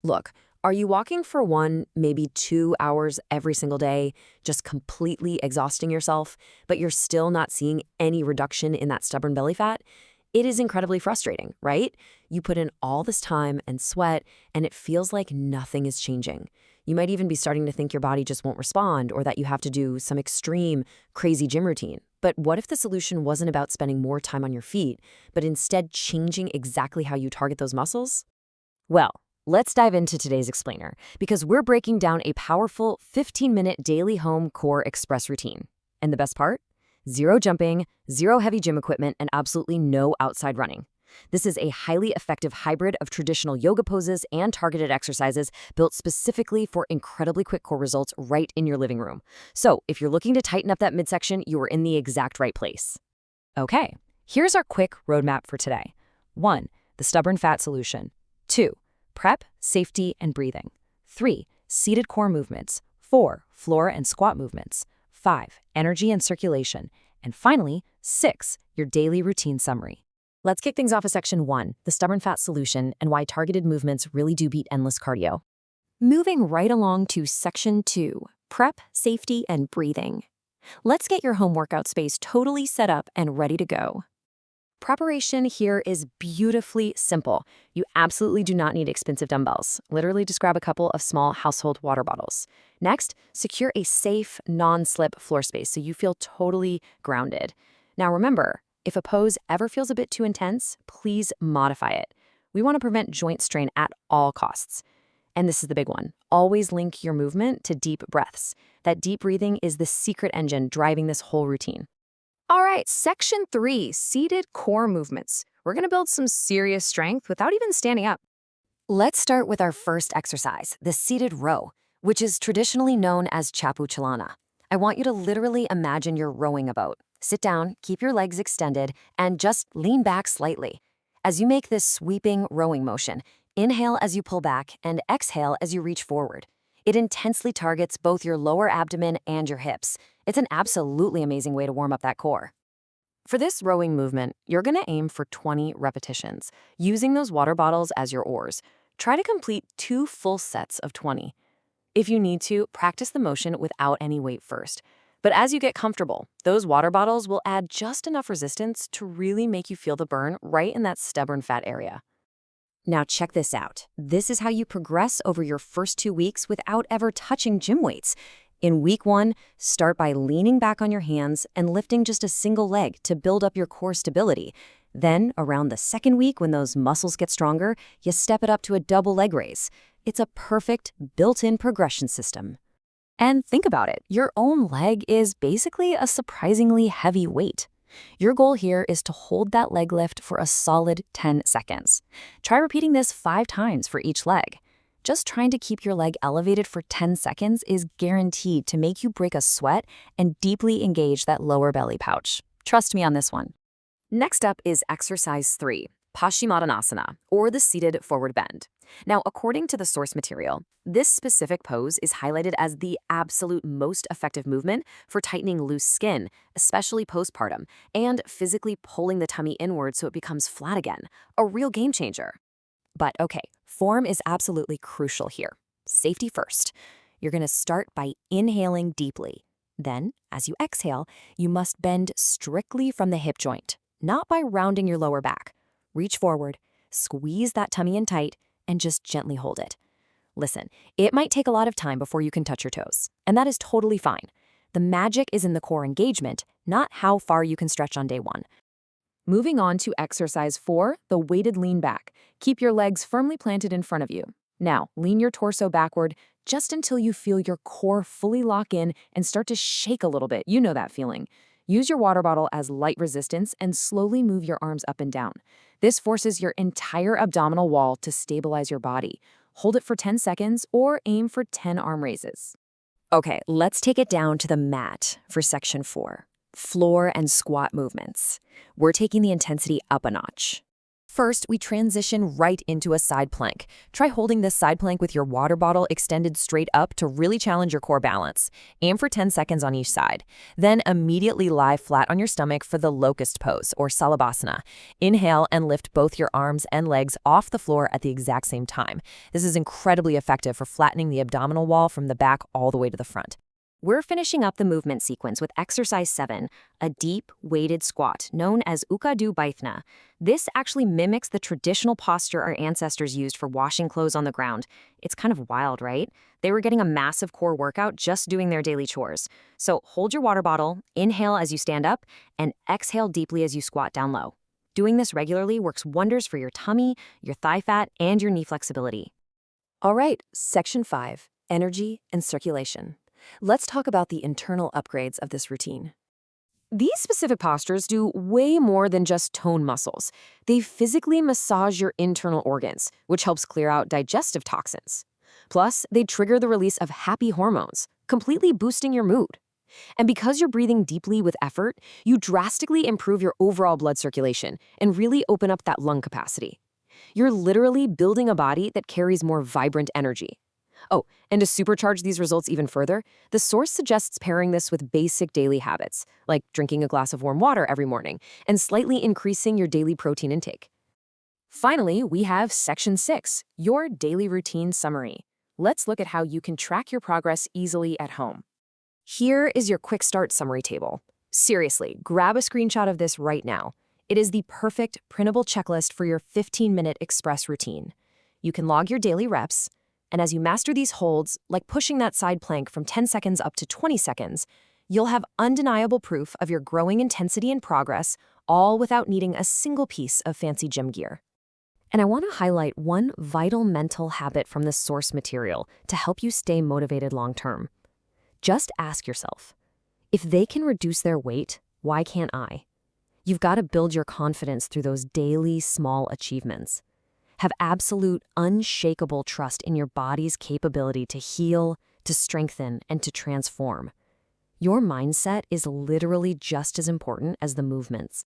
Look, are you walking for 1, maybe 2 hours every single day, just completely exhausting yourself, but you're still not seeing any reduction in that stubborn belly fat? It is incredibly frustrating, right? You put in all this time and sweat, and it feels like nothing is changing. You might even be starting to think your body just won't respond or that you have to do some extreme, crazy gym routine. But what if the solution wasn't about spending more time on your feet, but instead changing exactly how you target those muscles? Well, let's dive into today's explainer because we're breaking down a powerful 15-minute daily home core express routine. And the best part? Zero jumping, zero heavy gym equipment, and absolutely no outside running. This is a highly effective hybrid of traditional yoga poses and targeted exercises built specifically for incredibly quick core results right in your living room. So if you're looking to tighten up that midsection, you are in the exact right place. Okay, here's our quick roadmap for today. 1. The stubborn fat solution. 2. Prep, safety, and breathing. 3. Seated core movements. 4. Floor and squat movements. 5. Energy and circulation. And finally, 6. Your daily routine summary. Let's kick things off with Section 1, the stubborn fat solution and why targeted movements really do beat endless cardio. Moving right along to Section 2, prep, safety, and breathing. Let's get your home workout space totally set up and ready to go. Preparation here is beautifully simple. You absolutely do not need expensive dumbbells. Literally just grab a couple of small household water bottles. Next, secure a safe, non-slip floor space so you feel totally grounded. Now remember, if a pose ever feels a bit too intense, please modify it. We want to prevent joint strain at all costs. And this is the big one. Always link your movement to deep breaths. That deep breathing is the secret engine driving this whole routine. All right, Section 3, seated core movements. We're going to build some serious strength without even standing up. Let's start with our first exercise, the seated row, which is traditionally known as Chapu Chalana. I want you to literally imagine you're rowing a boat. Sit down, keep your legs extended, and just lean back slightly. As you make this sweeping rowing motion, inhale as you pull back and exhale as you reach forward. It intensely targets both your lower abdomen and your hips. It's an absolutely amazing way to warm up that core. For this rowing movement, you're going to aim for 20 repetitions, using those water bottles as your oars. Try to complete 2 full sets of 20. If you need to, practice the motion without any weight first. But as you get comfortable, those water bottles will add just enough resistance to really make you feel the burn right in that stubborn fat area. Now check this out. This is how you progress over your first 2 weeks without ever touching gym weights. In week 1, start by leaning back on your hands and lifting just a single leg to build up your core stability. Then, around the 2nd week, when those muscles get stronger, you step it up to a double leg raise. It's a perfect built-in progression system. And think about it, your own leg is basically a surprisingly heavy weight. Your goal here is to hold that leg lift for a solid 10 seconds. Try repeating this 5 times for each leg. Just trying to keep your leg elevated for 10 seconds is guaranteed to make you break a sweat and deeply engage that lower belly pouch. Trust me on this one. Next up is exercise 3, Paschimottanasana, or the seated forward bend. Now, according to the source material, this specific pose is highlighted as the absolute most effective movement for tightening loose skin, especially postpartum, and physically pulling the tummy inward so it becomes flat again, a real game changer. But okay, form is absolutely crucial here. Safety first. You're going to start by inhaling deeply. Then, as you exhale, you must bend strictly from the hip joint, not by rounding your lower back. Reach forward, squeeze that tummy in tight, and just gently hold it. Listen, it might take a lot of time before you can touch your toes, and that is totally fine. The magic is in the core engagement, not how far you can stretch on day 1. Moving on to exercise 4, the weighted lean back. Keep your legs firmly planted in front of you. Now, lean your torso backward just until you feel your core fully lock in and start to shake a little bit. You know that feeling. Use your water bottle as light resistance and slowly move your arms up and down. This forces your entire abdominal wall to stabilize your body. Hold it for 10 seconds or aim for 10 arm raises. Okay, let's take it down to the mat for section 4, floor and squat movements. We're taking the intensity up a notch. First, we transition right into a side plank. Try holding this side plank with your water bottle extended straight up to really challenge your core balance. Aim for 10 seconds on each side. Then immediately lie flat on your stomach for the locust pose, or salabhasana. Inhale and lift both your arms and legs off the floor at the exact same time. This is incredibly effective for flattening the abdominal wall from the back all the way to the front. We're finishing up the movement sequence with exercise 7, a deep, weighted squat known as Ukadu Baithna. This actually mimics the traditional posture our ancestors used for washing clothes on the ground. It's kind of wild, right? They were getting a massive core workout just doing their daily chores. So hold your water bottle, inhale as you stand up, and exhale deeply as you squat down low. Doing this regularly works wonders for your tummy, your thigh fat, and your knee flexibility. All right, section 5, energy and circulation. Let's talk about the internal upgrades of this routine. These specific postures do way more than just tone muscles. They physically massage your internal organs, which helps clear out digestive toxins. Plus, they trigger the release of happy hormones, completely boosting your mood. And because you're breathing deeply with effort, you drastically improve your overall blood circulation and really open up that lung capacity. You're literally building a body that carries more vibrant energy. Oh, and to supercharge these results even further, the source suggests pairing this with basic daily habits, like drinking a glass of warm water every morning and slightly increasing your daily protein intake. Finally, we have section 6, your daily routine summary. Let's look at how you can track your progress easily at home. Here is your quick start summary table. Seriously, grab a screenshot of this right now. It is the perfect printable checklist for your 15-minute express routine. You can log your daily reps, and as you master these holds, like pushing that side plank from 10 seconds up to 20 seconds, you'll have undeniable proof of your growing intensity and progress, all without needing a single piece of fancy gym gear. And I want to highlight one vital mental habit from this source material to help you stay motivated long-term. Just ask yourself, if they can reduce their weight, why can't I? You've got to build your confidence through those daily small achievements. Have absolute, unshakable trust in your body's capability to heal, to strengthen, and to transform. Your mindset is literally just as important as the movements.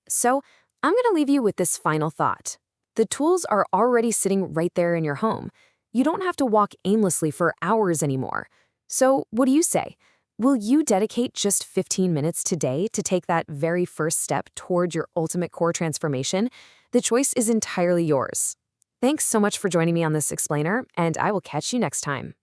So, I'm going to leave you with this final thought. The tools are already sitting right there in your home. You don't have to walk aimlessly for hours anymore. So, what do you say? Will you dedicate just 15 minutes today to take that very first step toward your ultimate core transformation? The choice is entirely yours. Thanks so much for joining me on this explainer, and I will catch you next time.